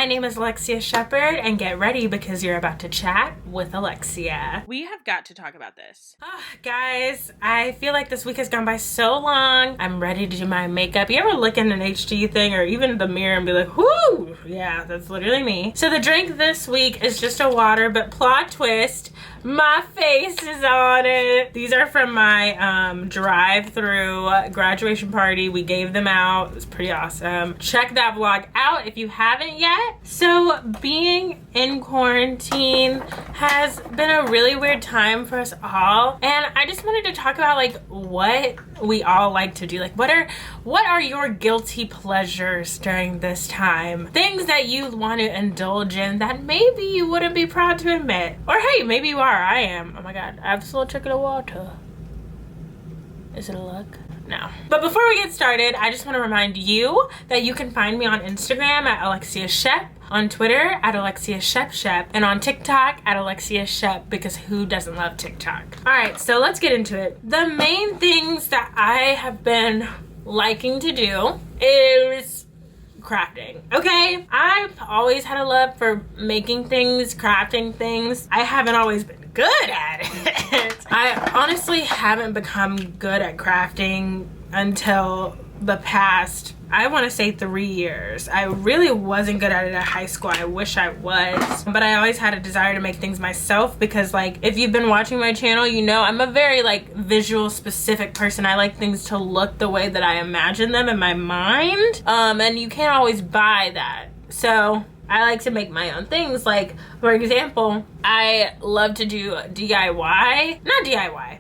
My name is Alexia Shepherd, and get ready because you're about to chat with Alexia. We have got to talk about this. Guys, I feel like this week has gone by so long. I'm ready to do my makeup. You ever look in an HD thing or even the mirror and be like, whoo, yeah, that's literally me. So the drink this week is just a water, but plot twist, my face is on it. These are from my drive-through graduation party. We gave them out. It was pretty awesome. Check that vlog out if you haven't yet. So being in quarantine has been a really weird time for us all, and I just wanted to talk about like what we all like to do. Like what are your guilty pleasures during this time? Things that you want to indulge in that maybe you wouldn't be proud to admit. Or hey, maybe you are. I am. Oh my god, I have a slow trickle of water. Is it a look? No. But before we get started, I just want to remind you that you can find me on Instagram at Alexia Shep, on Twitter at Alexia Shep, and on TikTok at Alexia Shep, because who doesn't love TikTok? Alright, so let's get into it. The main things that I have been liking to do is crafting. Okay, I've always had a love for making things, crafting things. I haven't always been good at it. I honestly haven't become good at crafting until the past, I want to say 3 years. I really wasn't good at it at high school. I wish I was, but I always had a desire to make things myself because like if you've been watching my channel, you know I'm a very like visual specific person. I like things to look the way that I imagine them in my mind, and you can't always buy that. So I like to make my own things. Like, for example, I love to do DIY, not DIY,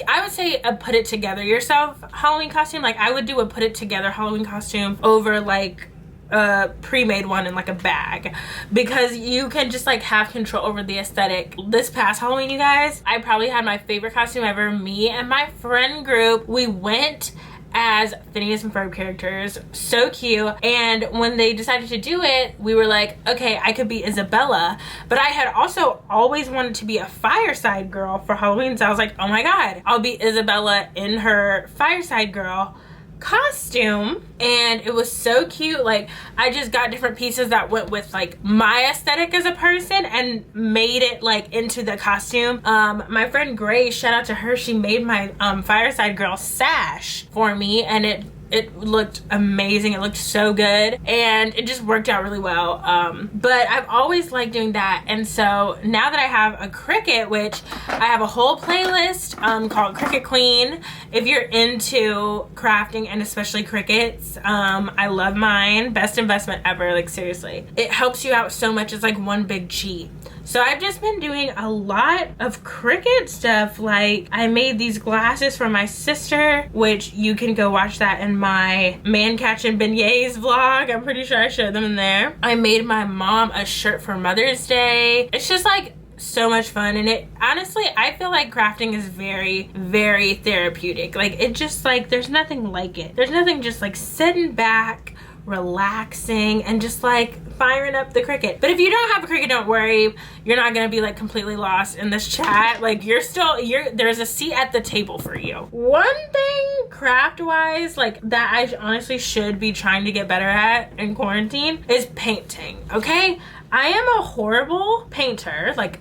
I would say a put it together yourself Halloween costume. Like I would do a put it together Halloween costume over like a pre-made one in like a bag, because you can just like have control over the aesthetic. This past Halloween, you guys, I probably had my favorite costume ever. Me and my friend group, we went as Phineas and Ferb characters. So cute. And when they decided to do it, we were like, okay, I could be Isabella, but I had also always wanted to be a Fireside Girl for Halloween. So I was like, oh my god, I'll be Isabella in her Fireside Girl costume. And it was so cute. Like I just got different pieces that went with like my aesthetic as a person and made it like into the costume. My friend Grace, shout out to her, she made my Fireside Girl sash for me, and it looked amazing. It looked so good and it just worked out really well. But I've always liked doing that, and so now that I have a Cricut, which I have a whole playlist called Cricut Queen. If you're into crafting and especially Cricuts, I love mine. Best investment ever, like seriously. It helps you out so much. It's like one big cheat. So I've just been doing a lot of Cricut stuff. Like I made these glasses for my sister, which you can go watch that in my man catching beignets vlog. I'm pretty sure I showed them in there. I made my mom a shirt for Mother's Day. It's just like so much fun, and it honestly, I feel like crafting is very, very therapeutic. Like it just like, there's nothing like it. There's nothing just like sitting back, relaxing, and just like firing up the Cricut. But if you don't have a Cricut, don't worry, you're not gonna be like completely lost in this chat. Like there's a seat at the table for you. One thing craft wise like that I honestly should be trying to get better at in quarantine is painting. Okay, I am a horrible painter, like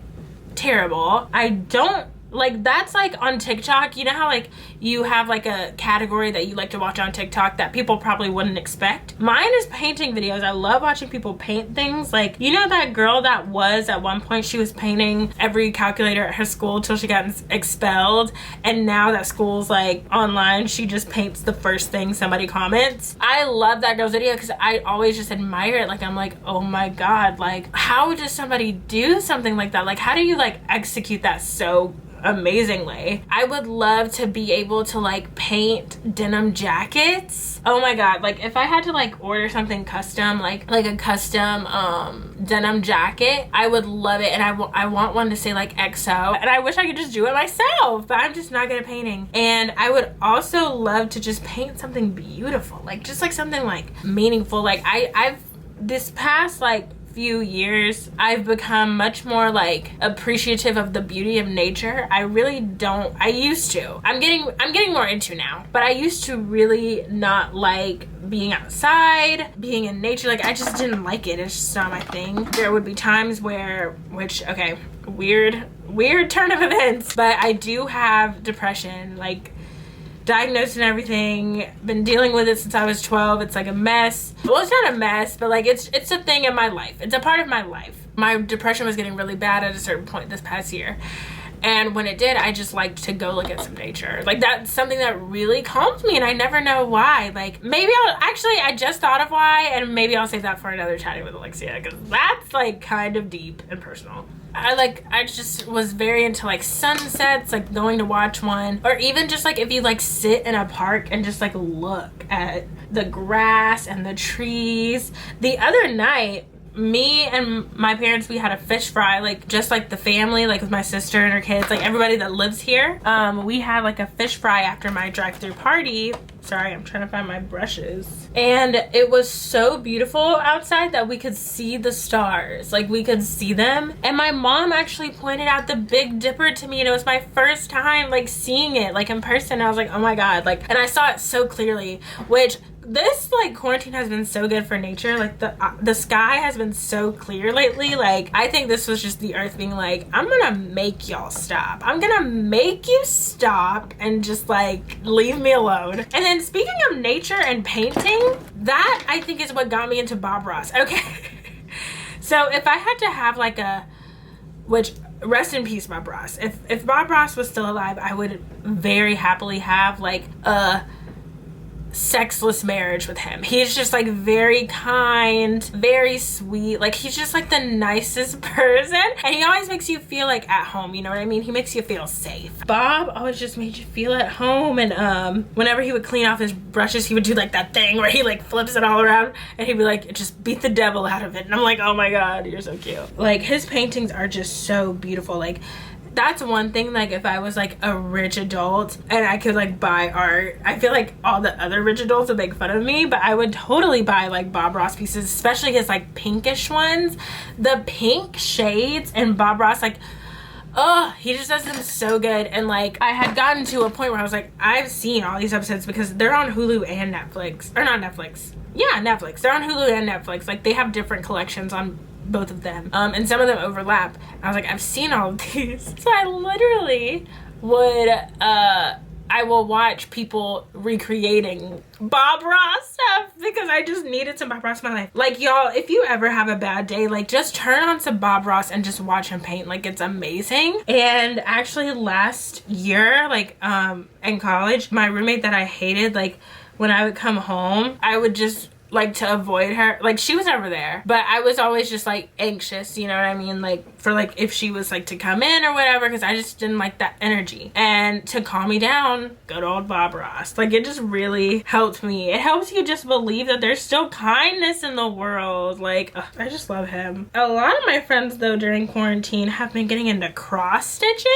terrible. I don't like, that's like on TikTok, you know how like you have like a category that you like to watch on TikTok that people probably wouldn't expect? Mine is painting videos. I love watching people paint things. Like, you know that girl that was at one point, she was painting every calculator at her school till she got expelled, and now that school's like online, she just paints the first thing somebody comments. I love that girl's video because I always just admire it. Like I'm like, oh my god, like how does somebody do something like that? Like how do you like execute that so amazingly? I would love to be able to like paint denim jackets. Oh my god, like if I had to like order something custom, like a custom denim jacket, I would love it. And I want one to say like XO, and I wish I could just do it myself, but I'm just not good at painting. And I would also love to just paint something beautiful, like just like something like meaningful. Like I've this past like few years, I've become much more like appreciative of the beauty of nature. I really don't. I used to. I'm getting more into now, but I used to really not like being outside, being in nature. Like, I just didn't like it. It's just not my thing. There would be times where, okay, weird turn of events, but I do have depression, like diagnosed and everything. Been dealing with it since I was 12. It's like a mess. Well, it's not a mess, but like it's a thing in my life. It's a part of my life. My depression was getting really bad at a certain point this past year. And when it did, I just liked to go look at some nature. Like, that's something that really calms me, and I never know why. Like, maybe I just thought of why, and maybe I'll save that for another chatting with Alexia, because that's like kind of deep and personal. I just was very into like sunsets, like going to watch one, or even just like if you like sit in a park and just like look at the grass and the trees. The other night, me and my parents, we had a fish fry, like just like the family, like with my sister and her kids, like everybody that lives here. We had like a fish fry after my drive-through party. Sorry, I'm trying to find my brushes. And it was so beautiful outside that we could see the stars. Like, we could see them. And my mom actually pointed out the Big Dipper to me, and it was my first time like seeing it like in person. I was like, oh my God, like, and I saw it so clearly, which this like quarantine has been so good for nature. Like, the sky has been so clear lately. Like, I think this was just the earth being like, I'm gonna make y'all stop. I'm gonna make you stop and just like leave me alone. And then speaking of nature and painting, that I think is what got me into Bob Ross. Okay. So if I had to have like which rest in peace Bob Ross. If Bob Ross was still alive, I would very happily have like a sexless marriage with him. He's just like very kind, very sweet. Like, he's just like the nicest person, and he always makes you feel like at home, you know what I mean? He makes you feel safe. Bob always just made you feel at home. And whenever he would clean off his brushes, he would do like that thing where he like flips it all around, and he'd be like, just beat the devil out of it. And I'm like, oh my God, you're so cute. Like, his paintings are just so beautiful. Like, that's one thing. Like, if I was like a rich adult and I could like buy art, I feel like all the other rich adults would make fun of me, but I would totally buy like Bob Ross pieces, especially his like pinkish ones. The pink shades and Bob Ross, like, oh, he just does them so good. And like, I had gotten to a point where I was like, I've seen all these episodes because they're on Hulu and Netflix. Or not Netflix. Yeah, Netflix. They're on Hulu and Netflix. Like, they have different collections on both of them, and some of them overlap. I was like, I've seen all of these. So I literally would I will watch people recreating Bob Ross stuff because I just needed some Bob Ross in my life. Like, y'all, if you ever have a bad day, like, just turn on some Bob Ross and just watch him paint. Like, it's amazing. And actually last year, like, in college, my roommate that I hated, like, when I would come home, I would just like to avoid her. Like, she was never there, but I was always just like anxious, you know what I mean, like for like if she was like to come in or whatever, because I just didn't like that energy. And to calm me down, good old Bob Ross, like, it just really helped me. It helps you just believe that there's still kindness in the world. Like, ugh, I just love him. A lot of my friends though during quarantine have been getting into cross stitching.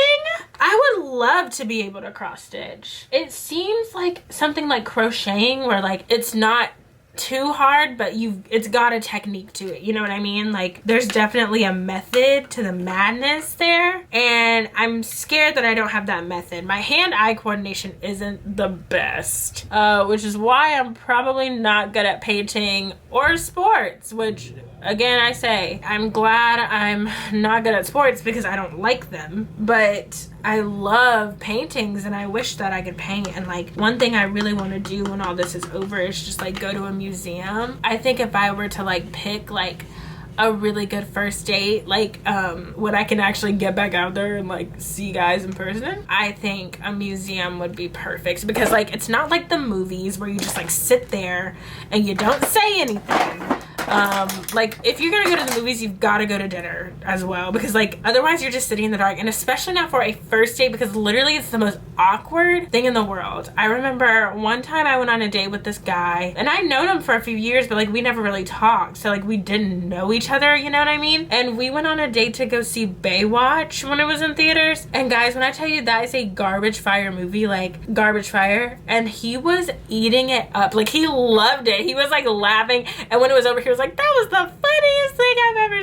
I would love to be able to cross stitch. It seems like something like crocheting where like it's not too hard, but it's got a technique to it, you know what I mean? Like, there's definitely a method to the madness there, and I'm scared that I don't have that method. My hand-eye coordination isn't the best, which is why I'm probably not good at painting or sports, which again, I say, I'm glad I'm not good at sports because I don't like them, but I love paintings and I wish that I could paint. And like, one thing I really want to do when all this is over is just like go to a museum. I think if I were to like pick like a really good first date, like when I can actually get back out there and like see guys in person, I think a museum would be perfect, because like it's not like the movies where you just like sit there and you don't say anything. Like, if you're gonna go to the movies, you've got to go to dinner as well, because like otherwise you're just sitting in the dark. And especially not for a first date, because literally it's the most awkward thing in the world. I remember one time I went on a date with this guy, and I'd known him for a few years, but like we never really talked, so like we didn't know each other, you know what I mean? And we went on a date to go see Baywatch when it was in theaters. And guys, when I tell you that is a garbage fire movie, like garbage fire, and he was eating it up. Like, he loved it. He was like laughing, and when it was over, he was like, that was the funniest thing I've ever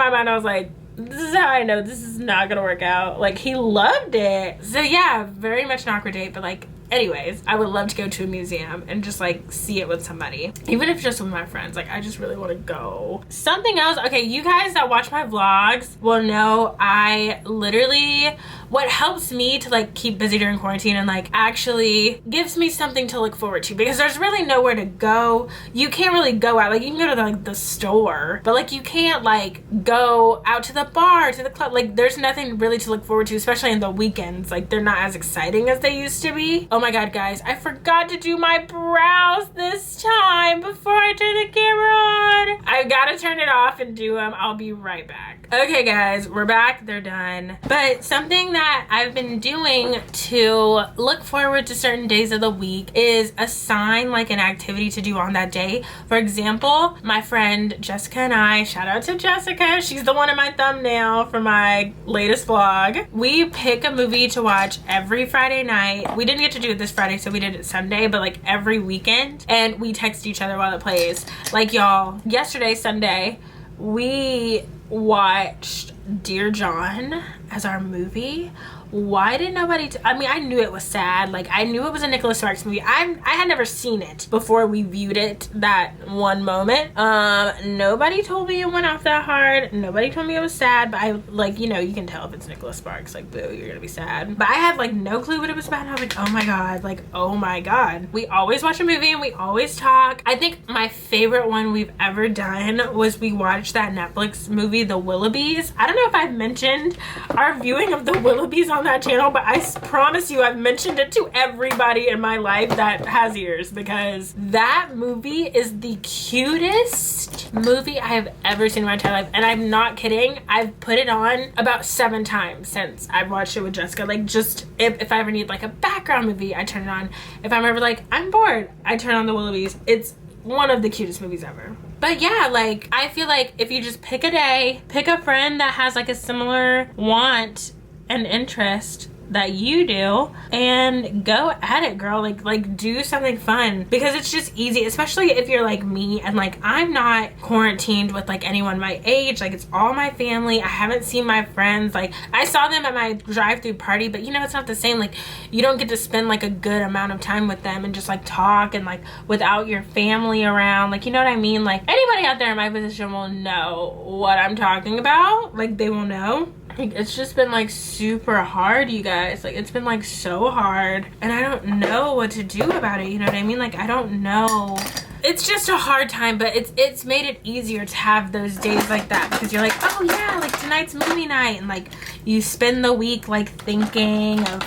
my mind I was like, this is how I know this is not gonna work out. Like, he loved it. So yeah, very much an awkward date, but like, anyways, I would love to go to a museum and just like see it with somebody, even if just with my friends. Like, I just really want to go. Something else, okay, you guys that watch my vlogs will know I literally, what helps me to like keep busy during quarantine and like actually gives me something to look forward to, because there's really nowhere to go. You can't really go out. Like, you can go to like the store, but like you can't like go out to the bar, to the club. Like, there's nothing really to look forward to, especially in the weekends. Like, they're not as exciting as they used to be. Oh my god, guys, I forgot to do my brows this time before I turn the camera on. I gotta turn it off and do them. I'll be right back. Okay guys, we're back. They're done. But something that I've been doing to look forward to certain days of the week is assign like an activity to do on that day. For example, my friend Jessica and I, shout out to Jessica, she's the one in my thumbnail for my latest vlog. We pick a movie to watch every Friday night. We didn't get to do it this Friday, so we did it Sunday, but like every weekend, and we text each other while it plays. Like, y'all, yesterday, Sunday, we watched Dear John as our movie. Why did nobody I mean, I knew it was sad. Like, I knew it was a Nicholas Sparks movie. I had never seen it before we viewed it that one moment. Nobody told me it went off that hard. Nobody told me it was sad, but I, like, you know, you can tell if it's Nicholas Sparks. Like, boo, you're gonna be sad. But I had like no clue what it was about, and I was like, oh my god, like, oh my god. We always watch a movie and we always talk. I think my favorite one we've ever done was we watched that Netflix movie, The Willoughbys. I don't know if I've mentioned our viewing of The Willoughbys on that channel, but I promise you I've mentioned it to everybody in my life that has ears, because that movie is the cutest movie I have ever seen in my entire life. And I'm not kidding, I've put it on about 7 times since I've watched it with Jessica. Like, just if I ever need like a background movie, I turn it on. If I'm ever like, I'm bored, I turn on The Willoughbys. It's one of the cutest movies ever. But yeah, like, I feel like if you just pick a day, pick a friend that has like a similar want and interest that you do, and go at it, girl. Like do something fun, because it's just easy, especially if you're like me and like I'm not quarantined with like anyone my age. Like, it's all my family. I haven't seen my friends. Like, I saw them at my drive-through party, but you know, it's not the same. Like, you don't get to spend like a good amount of time with them and just like talk and like without your family around. Like, you know what I mean? Like, anybody out there in my position will know what I'm talking about. Like, they will know. Like, it's just been like super hard, you guys. Like, it's been like so hard, and I don't know what to do about it, you know what I mean? Like, I don't know. It's just a hard time, but it's made it easier to have those days like that, because you're like, oh yeah, like tonight's movie night, and like you spend the week like thinking of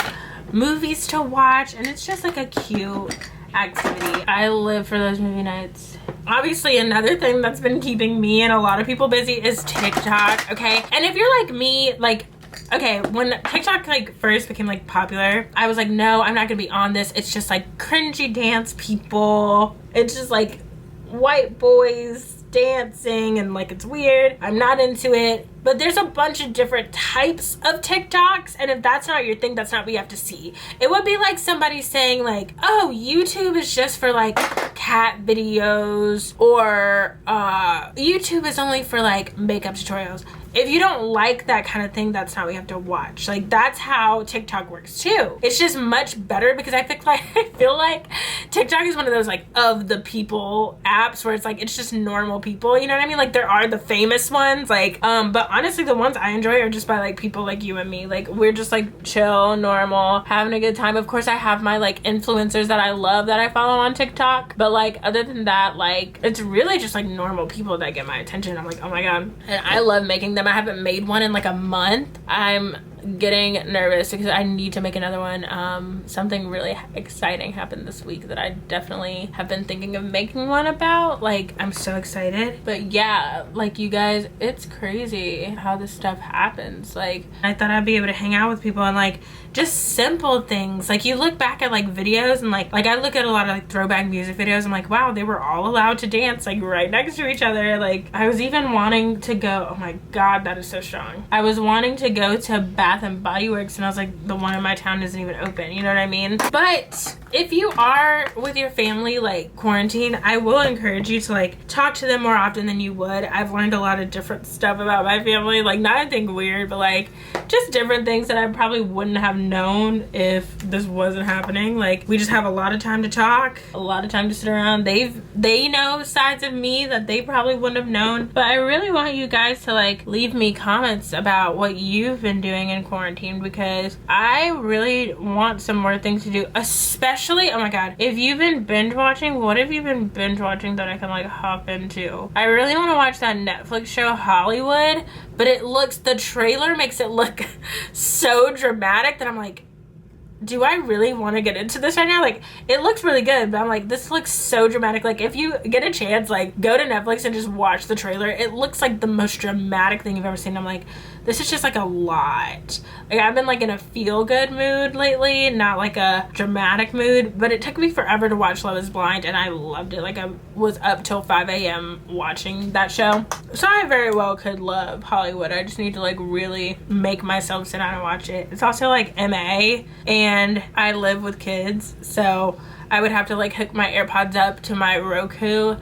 movies to watch, and it's just like a cute activity. I live for those movie nights. Obviously, another thing that's been keeping me and a lot of people busy is TikTok, okay? And if you're like me, like, okay, when TikTok like first became like popular, I was like, no, I'm not gonna be on this. It's just like cringy dance people. It's just like white boys dancing, and like, it's weird. I'm not into it. But there's a bunch of different types of TikToks, and if that's not your thing, that's not what you have to see. It would be like somebody saying like, oh, YouTube is just for like cat videos, or YouTube is only for like makeup tutorials. If you don't like that kind of thing, that's not what you have to watch. Like, that's how TikTok works too. It's just much better, because I feel like TikTok is one of those like of the people apps where it's like, it's just normal people, you know what I mean? Like, there are the famous ones, like, but honestly, the ones I enjoy are just by like people like you and me. Like, we're just like chill, normal, having a good time. Of course, I have my like influencers that I love that I follow on TikTok, but like, other than that, like, it's really just like normal people that get my attention. I'm like, oh my god. And I love making them. I haven't made one in like a month. I'm getting nervous because I need to make another one. Something really exciting happened this week that I definitely have been thinking of making one about. Like, I'm so excited. But yeah, like, you guys, it's crazy how this stuff happens. Like, I thought I'd be able to hang out with people and like just simple things. Like, you look back at like videos and like I look at a lot of like throwback music videos. I'm like, wow, they were all allowed to dance like right next to each other. Like, I was even wanting to go, oh my god, that is so strong. I was wanting to go to Bath and Body Works, and I was like, the one in my town isn't even open, you know what I mean? But if you are with your family, like quarantine, I will encourage you to like talk to them more often than you would. I've learned a lot of different stuff about my family, like not anything weird, but like just different things that I probably wouldn't have known if this wasn't happening. Like we just have a lot of time to talk, a lot of time to sit around. They know sides of me that they probably wouldn't have known. But I really want you guys to like leave me comments about what you've been doing in quarantine, because I really want some more things to do, especially, oh my god, if you've been binge watching, what have you been binge watching that I can like hop into? I really want to watch that Netflix show Hollywood, but the trailer makes it look so dramatic that I'm like, do I really want to get into this right now? Like, it looks really good, but I'm like, this looks so dramatic. Like, if you get a chance, like, go to Netflix and just watch the trailer. It looks like the most dramatic thing you've ever seen. I'm like, this is just like a lot. Like, I've been like in a feel-good mood lately, not like a dramatic mood, but it took me forever to watch Love is Blind, and I loved it. Like, I was up till 5 a.m. watching that show. So I very well could love Hollywood. I just need to like really make myself sit down and watch it. It's also like MA, and I live with kids, so I would have to like hook my AirPods up to my Roku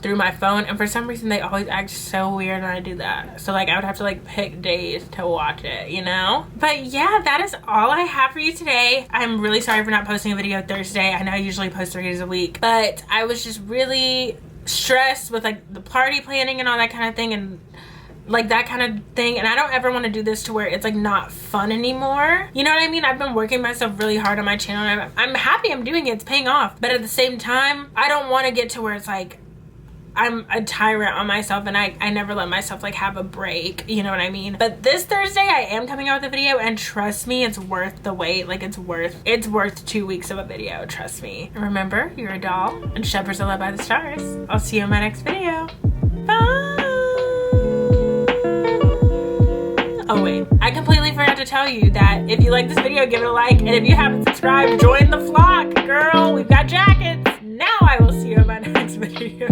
through my phone, and for some reason they always act so weird when I do that. So like I would have to like pick days to watch it, you know? But yeah, that is all I have for you today. I'm really sorry for not posting a video Thursday. I know I usually post 3 days a week, but I was just really stressed with like the party planning and all that kind of thing, and like that kind of thing, and I don't ever want to do this to where it's like not fun anymore. You know what I mean? I've been working myself really hard on my channel, and I'm happy I'm doing it. It's paying off, but at the same time, I don't want to get to where it's like I'm a tyrant on myself and I never let myself like have a break, you know what I mean? But this Thursday I am coming out with a video, and trust me, it's worth the wait. Like it's worth 2 weeks of a video, trust me. And remember, you're a doll and shepherds are led by the stars. I'll see you in my next video. Bye. Oh wait, I completely forgot to tell you that if you like this video, give it a like, and if you haven't subscribed, join the flock, girl. We've got jackets. Now I will see you in my next video.